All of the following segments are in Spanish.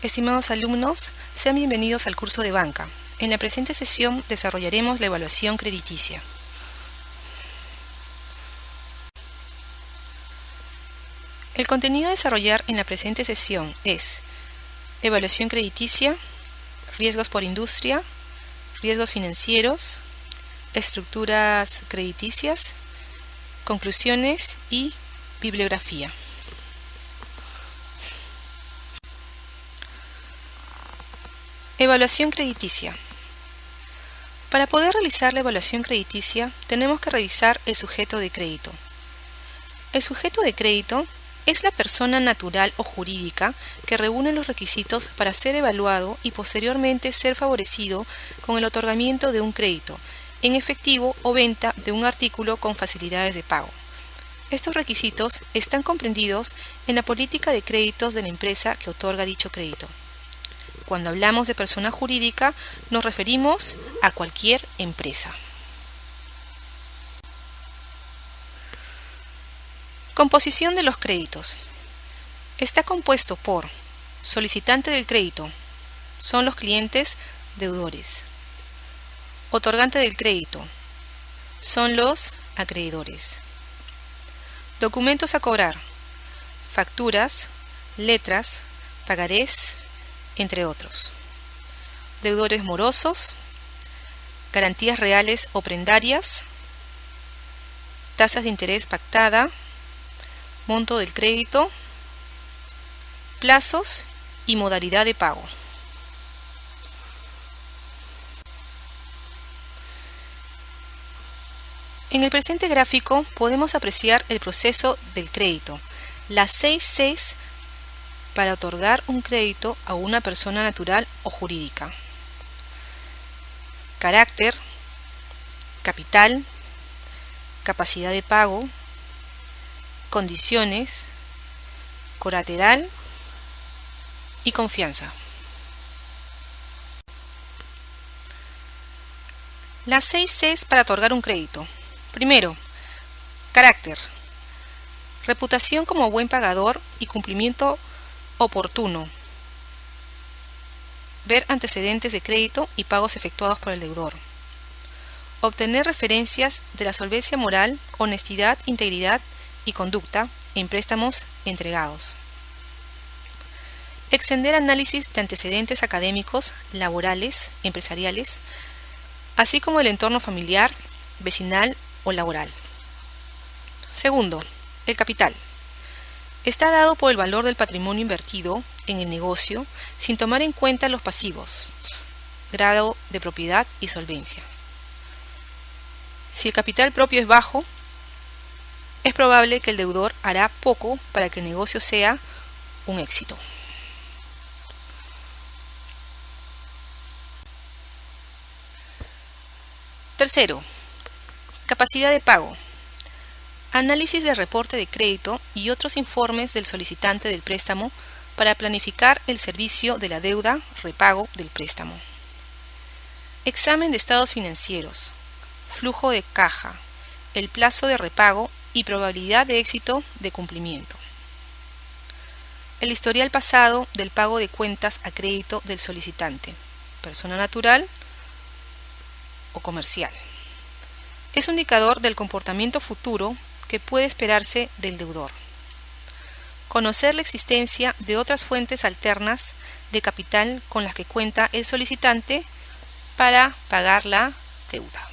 Estimados alumnos, sean bienvenidos al curso de banca. En la presente sesión desarrollaremos la evaluación crediticia. El contenido a desarrollar en la presente sesión es evaluación crediticia, riesgos por industria, riesgos financieros, estructuras crediticias, conclusiones y bibliografía. Evaluación crediticia. Para poder realizar la evaluación crediticia, tenemos que revisar el sujeto de crédito. El sujeto de crédito es la persona natural o jurídica que reúne los requisitos para ser evaluado y posteriormente ser favorecido con el otorgamiento de un crédito, en efectivo o venta de un artículo con facilidades de pago. Estos requisitos están comprendidos en la política de créditos de la empresa que otorga dicho crédito. Cuando hablamos de persona jurídica, nos referimos a cualquier empresa. Composición de los créditos. Está compuesto por solicitante del crédito, son los clientes deudores. Otorgante del crédito, son los acreedores. Documentos a cobrar, facturas, letras, pagarés, entre otros. Deudores morosos, garantías reales o prendarias, tasas de interés pactada, monto del crédito, plazos y modalidad de pago. En el presente gráfico podemos apreciar el proceso del crédito, las 6 Cs para otorgar un crédito a una persona natural o jurídica: carácter, capital, capacidad de pago, condiciones, colateral y confianza. Las 6 Cs para otorgar un crédito. Primero, carácter. Reputación como buen pagador y cumplimiento oportuno. Ver antecedentes de crédito y pagos efectuados por el deudor. Obtener referencias de la solvencia moral, honestidad, integridad y conducta en préstamos entregados. Extender análisis de antecedentes académicos, laborales, empresariales, así como el entorno familiar, vecinal o laboral. Segundo, el capital. Está dado por el valor del patrimonio invertido en el negocio sin tomar en cuenta los pasivos, grado de propiedad y solvencia. Si el capital propio es bajo, es probable que el deudor hará poco para que el negocio sea un éxito. Tercero, capacidad de pago. Análisis del reporte de crédito y otros informes del solicitante del préstamo para planificar el servicio de la deuda, repago del préstamo. Examen de estados financieros, flujo de caja, el plazo de repago y probabilidad de éxito de cumplimiento. El historial pasado del pago de cuentas a crédito del solicitante, persona natural o comercial. Es un indicador del comportamiento futuro que puede esperarse del deudor. Conocer la existencia de otras fuentes alternas de capital con las que cuenta el solicitante para pagar la deuda.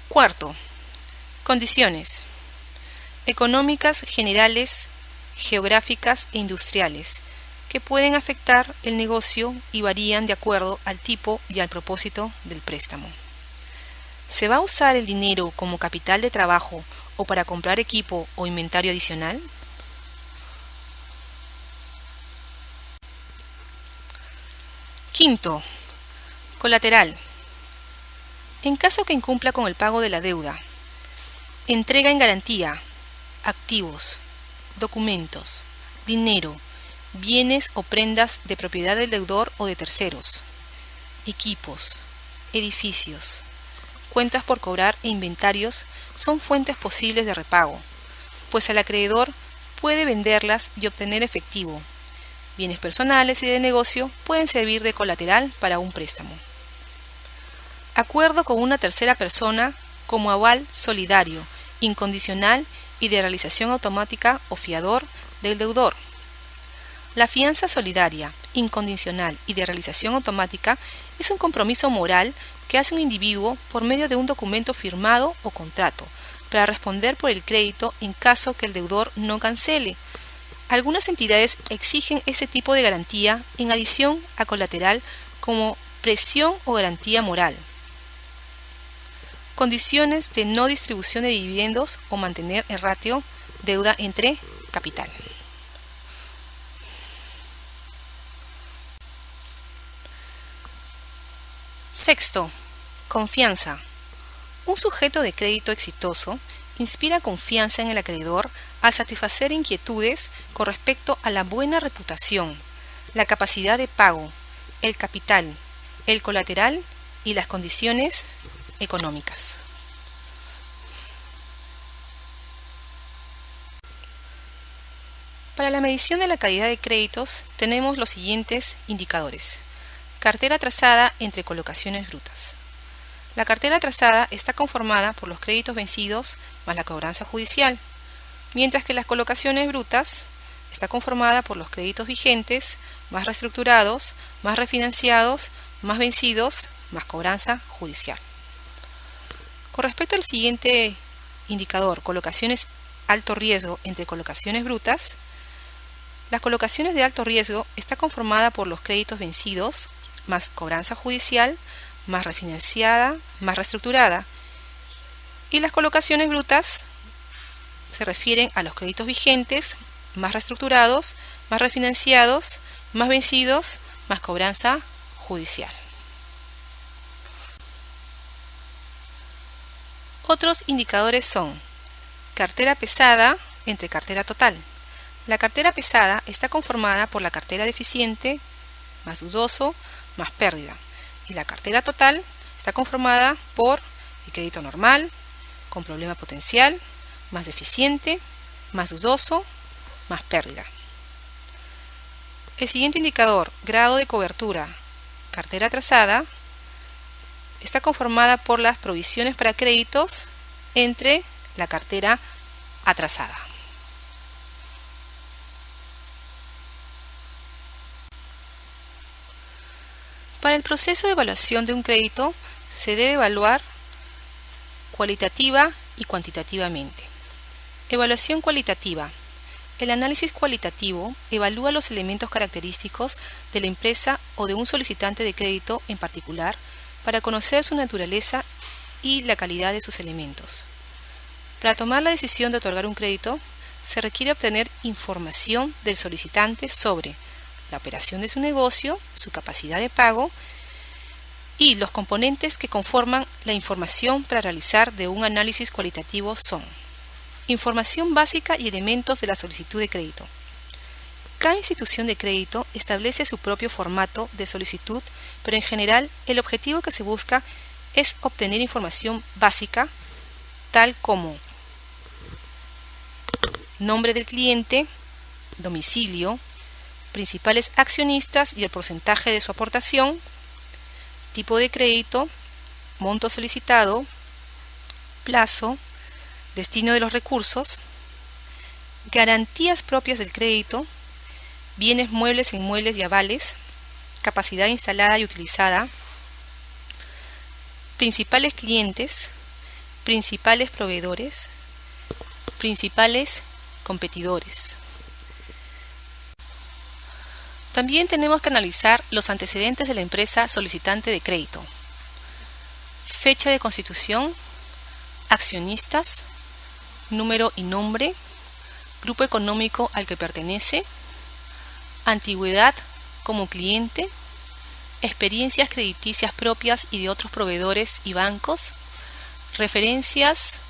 Cuarto, condiciones económicas generales, geográficas e industriales que pueden afectar el negocio y varían de acuerdo al tipo y al propósito del préstamo. ¿Se va a usar el dinero como capital de trabajo o para comprar equipo o inventario adicional? Quinto, colateral. En caso que incumpla con el pago de la deuda, entrega en garantía, activos, documentos, dinero, bienes o prendas de propiedad del deudor o de terceros, equipos, edificios, cuentas por cobrar e inventarios son fuentes posibles de repago. pues el acreedor puede venderlas y obtener efectivo. Bienes personales y de negocio pueden servir de colateral para un préstamo. Acuerdo con una tercera persona como aval solidario, incondicional y de realización automática o fiador del deudor. La fianza solidaria, incondicional y de realización automática es un compromiso moral que hace un individuo por medio de un documento firmado o contrato para responder por el crédito en caso que el deudor no cancele. Algunas entidades exigen este tipo de garantía en adición a colateral como presión o garantía moral. Condiciones de no distribución de dividendos o mantener el ratio deuda entre capital. Sexto, confianza. Un sujeto de crédito exitoso inspira confianza en el acreedor al satisfacer inquietudes con respecto a la buena reputación, la capacidad de pago, el capital, el colateral y las condiciones económicas. Para la medición de la calidad de créditos tenemos los siguientes indicadores. Cartera trazada entre colocaciones brutas. La cartera trazada está conformada por los créditos vencidos más la cobranza judicial, mientras que las colocaciones brutas está conformada por los créditos vigentes más reestructurados, más refinanciados, más vencidos, más cobranza judicial. Con respecto al siguiente indicador, colocaciones alto riesgo entre colocaciones brutas, las colocaciones de alto riesgo está conformada por los créditos vencidos más cobranza judicial, más refinanciada, más reestructurada, y las colocaciones brutas se refieren a los créditos vigentes, más reestructurados, más refinanciados, más vencidos, más cobranza judicial. Otros indicadores son cartera pesada entre cartera total. La cartera pesada está conformada por la cartera deficiente, más dudoso, más pérdida. Y la cartera total está conformada por el crédito normal, con problema potencial, más deficiente, más dudoso, más pérdida. El siguiente indicador, grado de cobertura, cartera atrasada, está conformada por las provisiones para créditos entre la cartera atrasada. Para el proceso de evaluación de un crédito se debe evaluar cualitativa y cuantitativamente. Evaluación cualitativa. El análisis cualitativo evalúa los elementos característicos de la empresa o de un solicitante de crédito en particular para conocer su naturaleza y la calidad de sus elementos. Para tomar la decisión de otorgar un crédito, se requiere obtener información del solicitante sobre la operación de su negocio, su capacidad de pago y los componentes que conforman la información para realizar de un análisis cualitativo son información básica y elementos de la solicitud de crédito. Cada institución de crédito establece su propio formato de solicitud, pero en general el objetivo que se busca es obtener información básica, tal como nombre del cliente, domicilio, principales accionistas y el porcentaje de su aportación, tipo de crédito, monto solicitado, plazo, destino de los recursos, garantías propias del crédito, bienes muebles e inmuebles y avales, capacidad instalada y utilizada, principales clientes, principales proveedores, principales competidores. También tenemos que analizar los antecedentes de la empresa solicitante de crédito, fecha de constitución, accionistas, número y nombre, grupo económico al que pertenece, antigüedad como cliente, experiencias crediticias propias y de otros proveedores y bancos, referencias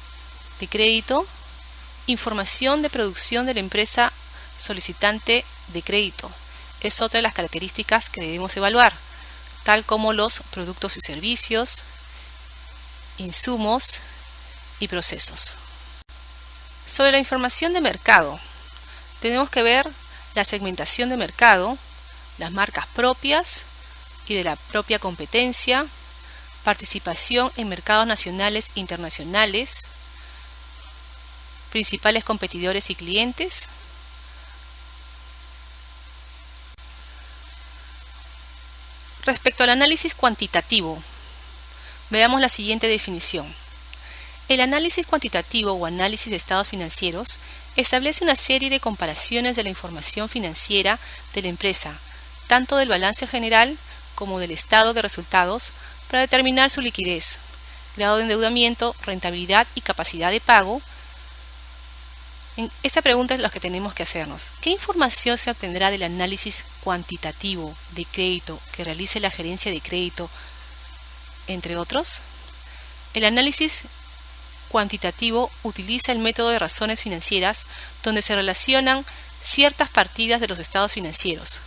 de crédito, información de producción de la empresa solicitante de crédito. Es otra de las características que debemos evaluar, tal como los productos y servicios, insumos y procesos. Sobre la información de mercado, tenemos que ver la segmentación de mercado, las marcas propias y de la propia competencia, participación en mercados nacionales e internacionales, principales competidores y clientes. Respecto al análisis cuantitativo, veamos la siguiente definición. El análisis cuantitativo o análisis de estados financieros establece una serie de comparaciones de la información financiera de la empresa, tanto del balance general como del estado de resultados, para determinar su liquidez, grado de endeudamiento, rentabilidad y capacidad de pago. Esta pregunta es la que tenemos que hacernos. ¿Qué información se obtendrá del análisis cuantitativo de crédito que realice la gerencia de crédito, entre otros? El análisis cuantitativo utiliza el método de razones financieras, donde se relacionan ciertas partidas de los estados financieros,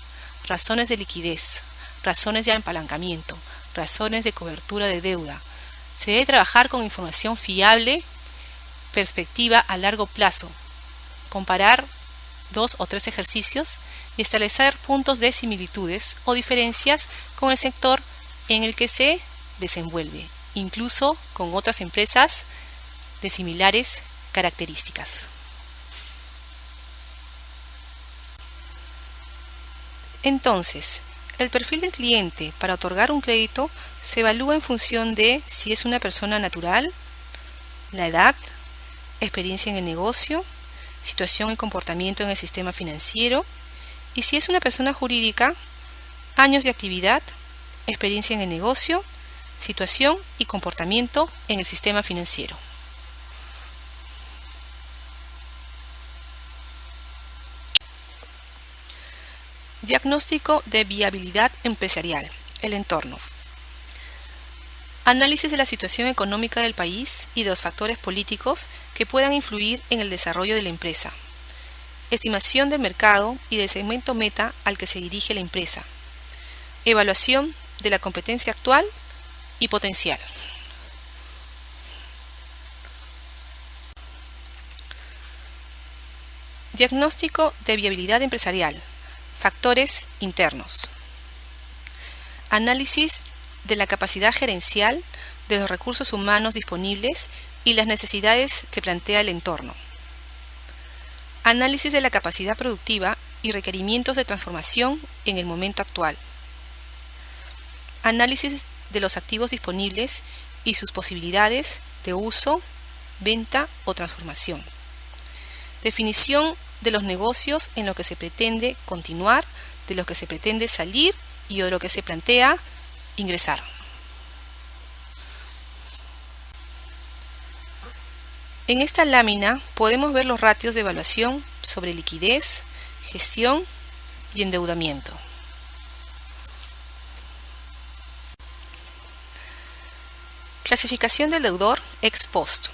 razones de liquidez, razones de apalancamiento, razones de cobertura de deuda. Se debe trabajar con información fiable, perspectiva a largo plazo, comparar 2 o 3 ejercicios y establecer puntos de similitudes o diferencias con el sector en el que se desenvuelve, incluso con otras empresas de similares características. Entonces, el perfil del cliente para otorgar un crédito se evalúa en función de si es una persona natural, la edad, experiencia en el negocio, situación y comportamiento en el sistema financiero, y si es una persona jurídica, años de actividad, experiencia en el negocio, situación y comportamiento en el sistema financiero. Diagnóstico de viabilidad empresarial, el entorno. Análisis de la situación económica del país y de los factores políticos que puedan influir en el desarrollo de la empresa. Estimación del mercado y del segmento meta al que se dirige la empresa. Evaluación de la competencia actual y potencial. Diagnóstico de viabilidad empresarial. Factores internos. Análisis de la capacidad gerencial, de los recursos humanos disponibles y las necesidades que plantea el entorno. Análisis de la capacidad productiva y requerimientos de transformación en el momento actual. Análisis de los activos disponibles y sus posibilidades de uso, venta o transformación. Definición de los negocios en los que se pretende continuar, de los que se pretende salir y de lo que se plantea ingresar. En esta lámina podemos ver los ratios de evaluación sobre liquidez, gestión y endeudamiento. Clasificación del deudor ex post.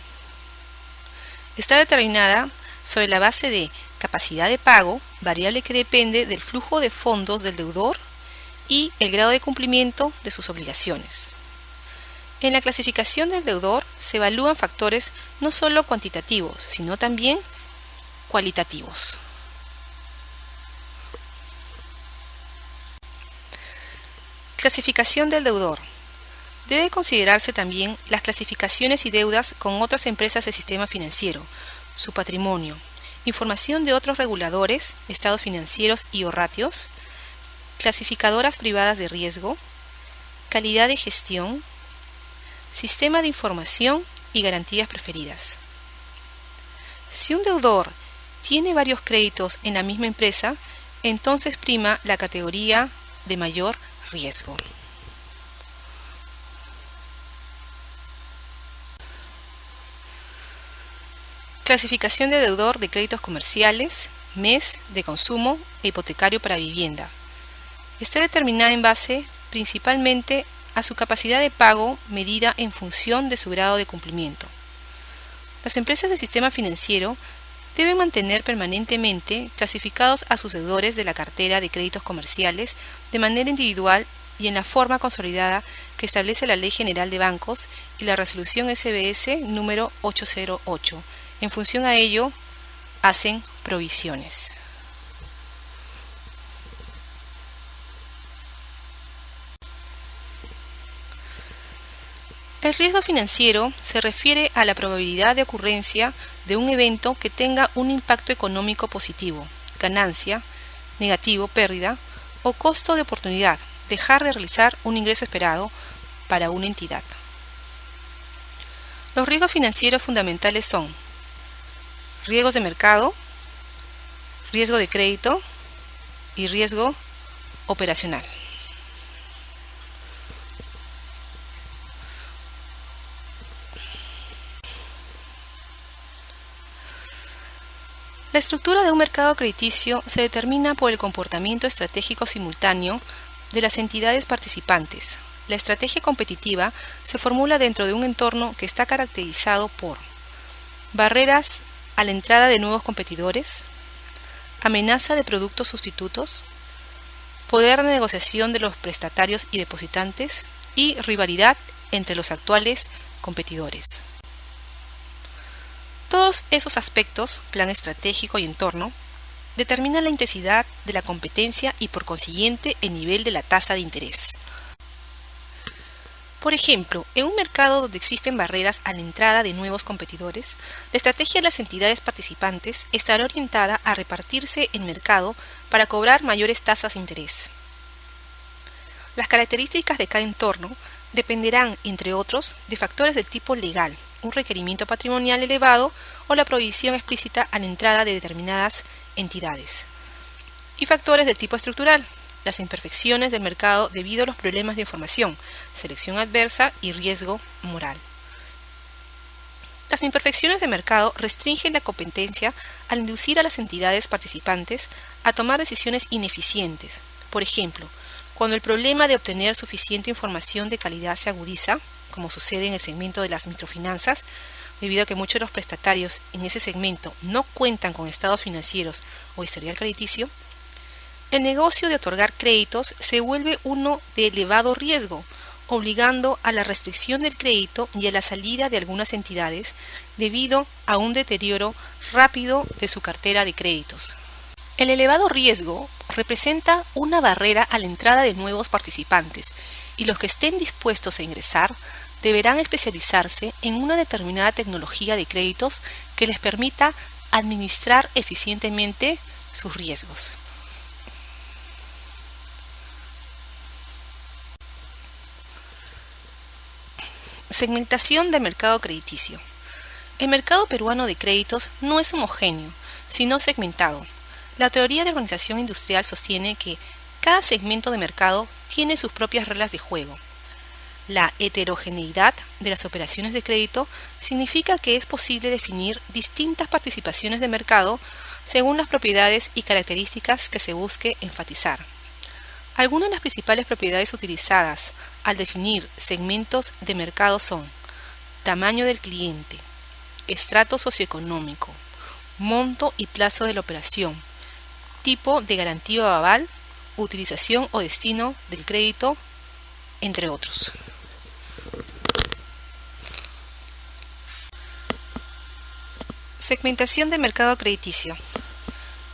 Está determinada sobre la base de capacidad de pago, variable que depende del flujo de fondos del deudor y el grado de cumplimiento de sus obligaciones. En la clasificación del deudor se evalúan factores no solo cuantitativos, sino también cualitativos. Clasificación del deudor. Debe considerarse también las clasificaciones y deudas con otras empresas del sistema financiero, su patrimonio, información de otros reguladores, estados financieros y o ratios, clasificadoras privadas de riesgo, calidad de gestión, sistema de información y garantías preferidas. Si un deudor tiene varios créditos en la misma empresa, entonces prima la categoría de mayor riesgo. Clasificación de deudor de créditos comerciales, MES, de consumo e hipotecario para vivienda. Está determinada en base principalmente a su capacidad de pago medida en función de su grado de cumplimiento. Las empresas del sistema financiero deben mantener permanentemente clasificados a sus deudores de la cartera de créditos comerciales de manera individual y en la forma consolidada que establece la Ley General de Bancos y la Resolución SBS número 808, En función a ello, hacen provisiones. El riesgo financiero se refiere a la probabilidad de ocurrencia de un evento que tenga un impacto económico positivo, ganancia, negativo, pérdida, o costo de oportunidad, dejar de realizar un ingreso esperado para una entidad. Los riesgos financieros fundamentales son riesgos de mercado, riesgo de crédito y riesgo operacional. La estructura de un mercado crediticio se determina por el comportamiento estratégico simultáneo de las entidades participantes. La estrategia competitiva se formula dentro de un entorno que está caracterizado por barreras a la entrada de nuevos competidores, amenaza de productos sustitutos, poder de negociación de los prestatarios y depositantes y rivalidad entre los actuales competidores. Todos esos aspectos, plan estratégico y entorno, determinan la intensidad de la competencia y por consiguiente el nivel de la tasa de interés. Por ejemplo, en un mercado donde existen barreras a la entrada de nuevos competidores, la estrategia de las entidades participantes estará orientada a repartirse el mercado para cobrar mayores tasas de interés. Las características de cada entorno dependerán, entre otros, de factores del tipo legal, un requerimiento patrimonial elevado o la prohibición explícita a la entrada de determinadas entidades, y factores del tipo estructural, las imperfecciones del mercado debido a los problemas de información, selección adversa y riesgo moral. Las imperfecciones de mercado restringen la competencia al inducir a las entidades participantes a tomar decisiones ineficientes. Por ejemplo, cuando el problema de obtener suficiente información de calidad se agudiza, como sucede en el segmento de las microfinanzas, debido a que muchos de los prestatarios en ese segmento no cuentan con estados financieros o historial crediticio, el negocio de otorgar créditos se vuelve uno de elevado riesgo, obligando a la restricción del crédito y a la salida de algunas entidades debido a un deterioro rápido de su cartera de créditos. El elevado riesgo representa una barrera a la entrada de nuevos participantes y los que estén dispuestos a ingresar deberán especializarse en una determinada tecnología de créditos que les permita administrar eficientemente sus riesgos. Segmentación del mercado crediticio. El mercado peruano de créditos no es homogéneo, sino segmentado. La teoría de organización industrial sostiene que cada segmento de mercado tiene sus propias reglas de juego. La heterogeneidad de las operaciones de crédito significa que es posible definir distintas participaciones de mercado según las propiedades y características que se busque enfatizar. Algunas de las principales propiedades utilizadas al definir segmentos de mercado son tamaño del cliente, estrato socioeconómico, monto y plazo de la operación, tipo de garantía o aval, utilización o destino del crédito, entre otros. Segmentación del mercado crediticio.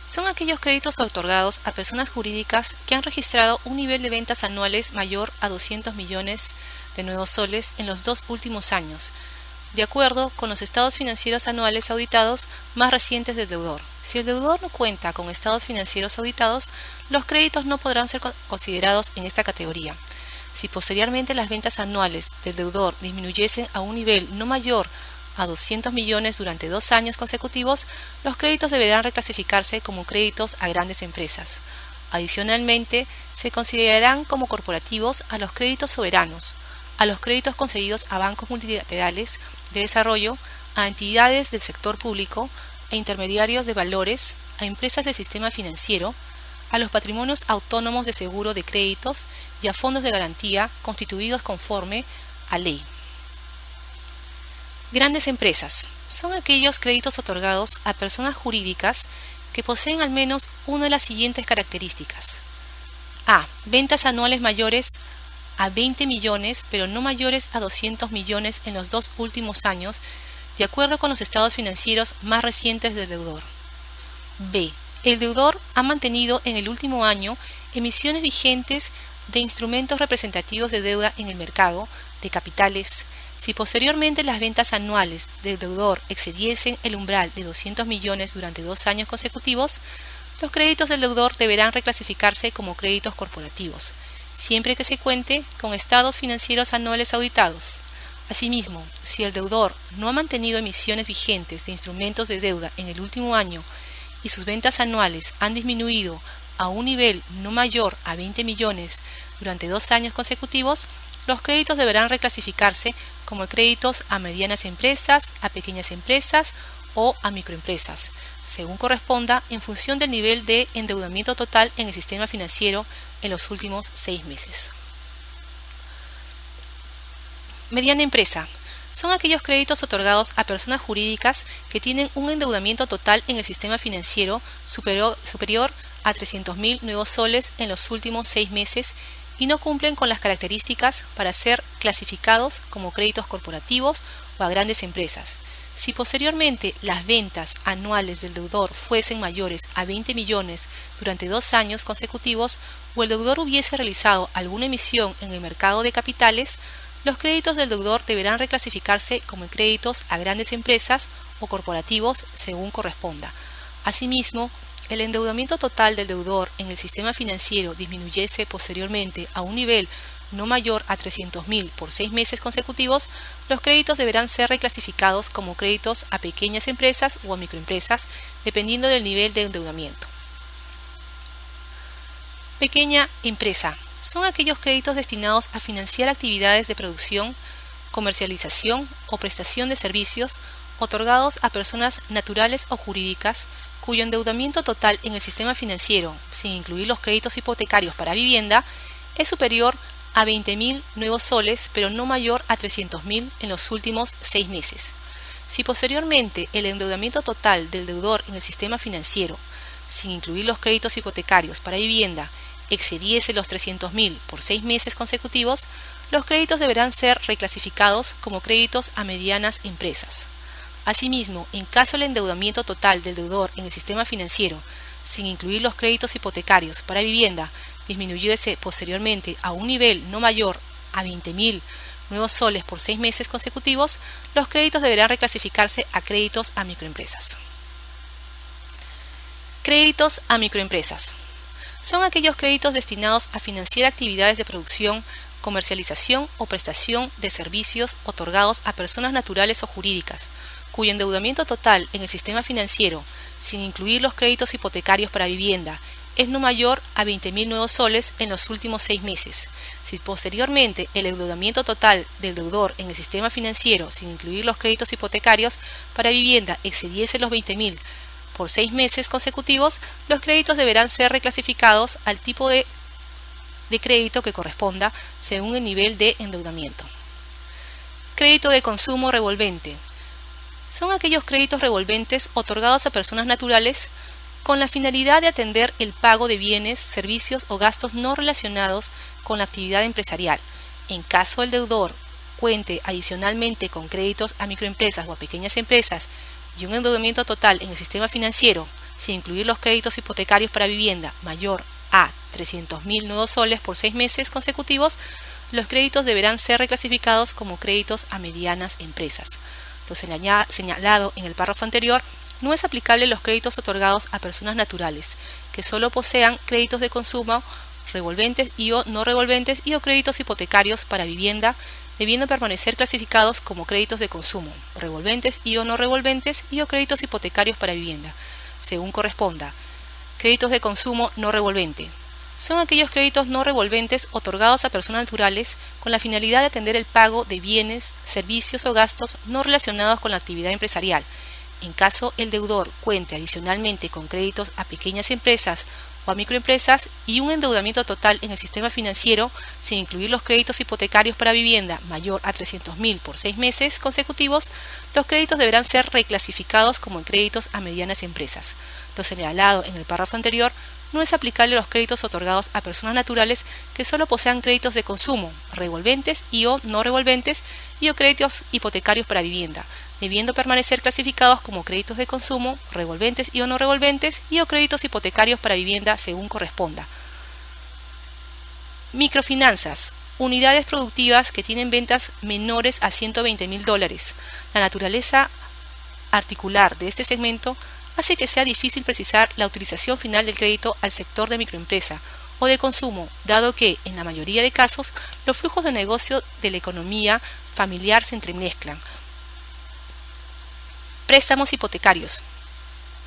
Son aquellos créditos otorgados a personas jurídicas que han registrado un nivel de ventas anuales mayor a 200 millones de nuevos soles en los 2 últimos años, de acuerdo con los estados financieros anuales auditados más recientes del deudor. Si el deudor no cuenta con estados financieros auditados, los créditos no podrán ser considerados en esta categoría. Si posteriormente las ventas anuales del deudor disminuyesen a un nivel no mayor a 200 millones durante 2 años consecutivos, los créditos deberán reclasificarse como créditos a grandes empresas. Adicionalmente, se considerarán como corporativos a los créditos soberanos, a los créditos concedidos a bancos multilaterales de desarrollo, a entidades del sector público, a intermediarios de valores, a empresas del sistema financiero, a los patrimonios autónomos de seguro de créditos y a fondos de garantía constituidos conforme a ley. Grandes empresas son aquellos créditos otorgados a personas jurídicas que poseen al menos una de las siguientes características. A. Ventas anuales mayores a 20 millones, pero no mayores a 200 millones en los 2 últimos años, de acuerdo con los estados financieros más recientes del deudor. B. El deudor ha mantenido en el último año emisiones vigentes de instrumentos representativos de deuda en el mercado de capitales. Si posteriormente las ventas anuales del deudor excediesen el umbral de 200 millones durante 2 años consecutivos, los créditos del deudor deberán reclasificarse como créditos corporativos, siempre que se cuente con estados financieros anuales auditados. Asimismo, si el deudor no ha mantenido emisiones vigentes de instrumentos de deuda en el último año y sus ventas anuales han disminuido a un nivel no mayor a 20 millones durante 2 años consecutivos, los créditos deberán reclasificarse como créditos a medianas empresas, a pequeñas empresas o a microempresas, según corresponda en función del nivel de endeudamiento total en el sistema financiero en los últimos 6 meses. Mediana empresa. Son aquellos créditos otorgados a personas jurídicas que tienen un endeudamiento total en el sistema financiero superior a 300.000 nuevos soles en los últimos 6 meses y no cumplen con las características para ser clasificados como créditos corporativos o a grandes empresas. Si posteriormente las ventas anuales del deudor fuesen mayores a 20 millones durante 2 años consecutivos o el deudor hubiese realizado alguna emisión en el mercado de capitales, los créditos del deudor deberán reclasificarse como créditos a grandes empresas o corporativos según corresponda. Asimismo, el endeudamiento total del deudor en el sistema financiero disminuyese posteriormente a un nivel no mayor a 300.000 por 6 meses consecutivos, los créditos deberán ser reclasificados como créditos a pequeñas empresas o a microempresas, dependiendo del nivel de endeudamiento. Pequeña empresa. Son aquellos créditos destinados a financiar actividades de producción, comercialización o prestación de servicios otorgados a personas naturales o jurídicas cuyo endeudamiento total en el sistema financiero, sin incluir los créditos hipotecarios para vivienda, es superior a 20.000 nuevos soles, pero no mayor a 300.000 en los últimos 6 meses. Si posteriormente el endeudamiento total del deudor en el sistema financiero, sin incluir los créditos hipotecarios para vivienda, excediese los 300.000 por 6 meses consecutivos, los créditos deberán ser reclasificados como créditos a medianas empresas. Asimismo, en caso el endeudamiento total del deudor en el sistema financiero, sin incluir los créditos hipotecarios para vivienda, disminuyese posteriormente a un nivel no mayor a 20.000 nuevos soles por 6 meses consecutivos, los créditos deberán reclasificarse a créditos a microempresas. Créditos a microempresas. Son aquellos créditos destinados a financiar actividades de producción, comercialización o prestación de servicios otorgados a personas naturales o jurídicas, cuyo endeudamiento total en el sistema financiero, sin incluir los créditos hipotecarios para vivienda, es no mayor a 20.000 nuevos soles en los últimos 6 meses. Si posteriormente el endeudamiento total del deudor en el sistema financiero, sin incluir los créditos hipotecarios para vivienda, excediese los 20.000 por 6 meses consecutivos, los créditos deberán ser reclasificados al tipo de crédito que corresponda según el nivel de endeudamiento. Crédito de consumo revolvente. Son aquellos créditos revolventes otorgados a personas naturales con la finalidad de atender el pago de bienes, servicios o gastos no relacionados con la actividad empresarial. En caso el deudor cuente adicionalmente con créditos a microempresas o a pequeñas empresas y un endeudamiento total en el sistema financiero, sin incluir los créditos hipotecarios para vivienda, mayor a 300.000 nuevos soles por 6 meses consecutivos, los créditos deberán ser reclasificados como créditos a medianas empresas. Lo señalado en el párrafo anterior no es aplicable a los créditos otorgados a personas naturales, que solo posean créditos de consumo revolventes y o no revolventes y o créditos hipotecarios para vivienda, debiendo permanecer clasificados como créditos de consumo, revolventes y o no revolventes y o créditos hipotecarios para vivienda, según corresponda. Créditos de consumo no revolvente. Son aquellos créditos no revolventes otorgados a personas naturales con la finalidad de atender el pago de bienes, servicios o gastos no relacionados con la actividad empresarial. En caso el deudor cuente adicionalmente con créditos a pequeñas empresas o a microempresas y un endeudamiento total en el sistema financiero, sin incluir los créditos hipotecarios para vivienda mayor a 300.000 por 6 meses consecutivos, los créditos deberán ser reclasificados como créditos a medianas empresas. Lo señalado en el párrafo anterior no es aplicable a los créditos otorgados a personas naturales que solo posean créditos de consumo, revolventes y o no revolventes y o créditos hipotecarios para vivienda, debiendo permanecer clasificados como créditos de consumo, revolventes y o no revolventes, y o créditos hipotecarios para vivienda según corresponda. Microfinanzas, unidades productivas que tienen ventas menores a $120.000. La naturaleza articular de este segmento hace que sea difícil precisar la utilización final del crédito al sector de microempresa o de consumo, dado que, en la mayoría de casos, los flujos de negocio de la economía familiar se entremezclan. Préstamos hipotecarios.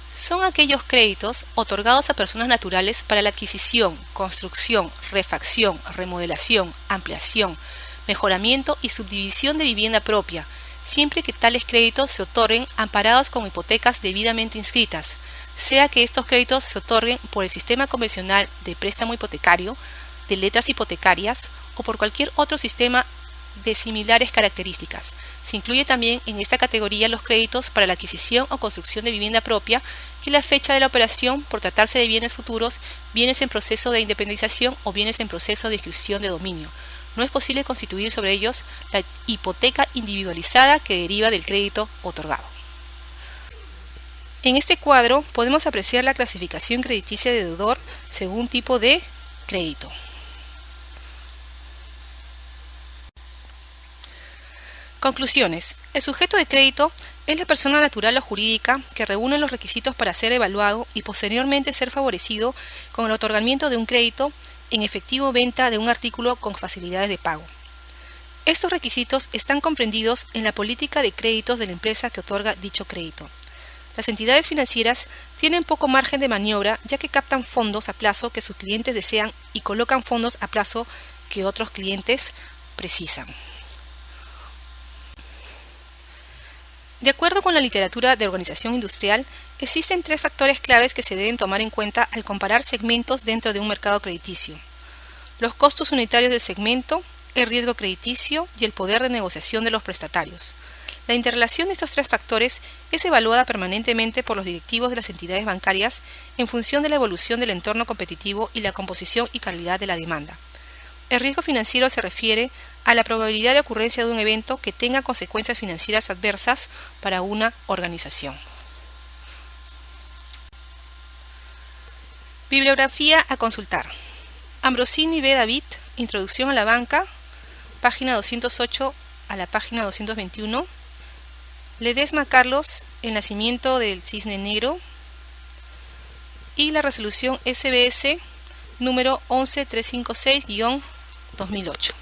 Son aquellos créditos otorgados a personas naturales para la adquisición, construcción, refacción, remodelación, ampliación, mejoramiento y subdivisión de vivienda propia, siempre que tales créditos se otorguen amparados con hipotecas debidamente inscritas, sea que estos créditos se otorguen por el sistema convencional de préstamo hipotecario, de letras hipotecarias o por cualquier otro sistema de similares características. Se incluye también en esta categoría los créditos para la adquisición o construcción de vivienda propia, que la fecha de la operación, por tratarse de bienes futuros, bienes en proceso de independización o bienes en proceso de inscripción de dominio. No es posible constituir sobre ellos la hipoteca individualizada que deriva del crédito otorgado. En este cuadro podemos apreciar la clasificación crediticia de deudor según tipo de crédito. Conclusiones. El sujeto de crédito es la persona natural o jurídica que reúne los requisitos para ser evaluado y posteriormente ser favorecido con el otorgamiento de un crédito en efectivo venta de un artículo con facilidades de pago. Estos requisitos están comprendidos en la política de créditos de la empresa que otorga dicho crédito. Las entidades financieras tienen poco margen de maniobra, ya que captan fondos a plazo que sus clientes desean y colocan fondos a plazo que otros clientes precisan. De acuerdo con la literatura de organización industrial, existen 3 factores claves que se deben tomar en cuenta al comparar segmentos dentro de un mercado crediticio: los costos unitarios del segmento, el riesgo crediticio y el poder de negociación de los prestatarios. La interrelación de estos 3 factores es evaluada permanentemente por los directivos de las entidades bancarias en función de la evolución del entorno competitivo y la composición y calidad de la demanda. El riesgo financiero se refiere a la probabilidad de ocurrencia de un evento que tenga consecuencias financieras adversas para una organización. Bibliografía a consultar. Ambrosini B. David, Introducción a la banca, página 208 a la página 221. Ledesma Carlos, El nacimiento del cisne negro, y la resolución SBS número 11356-2008.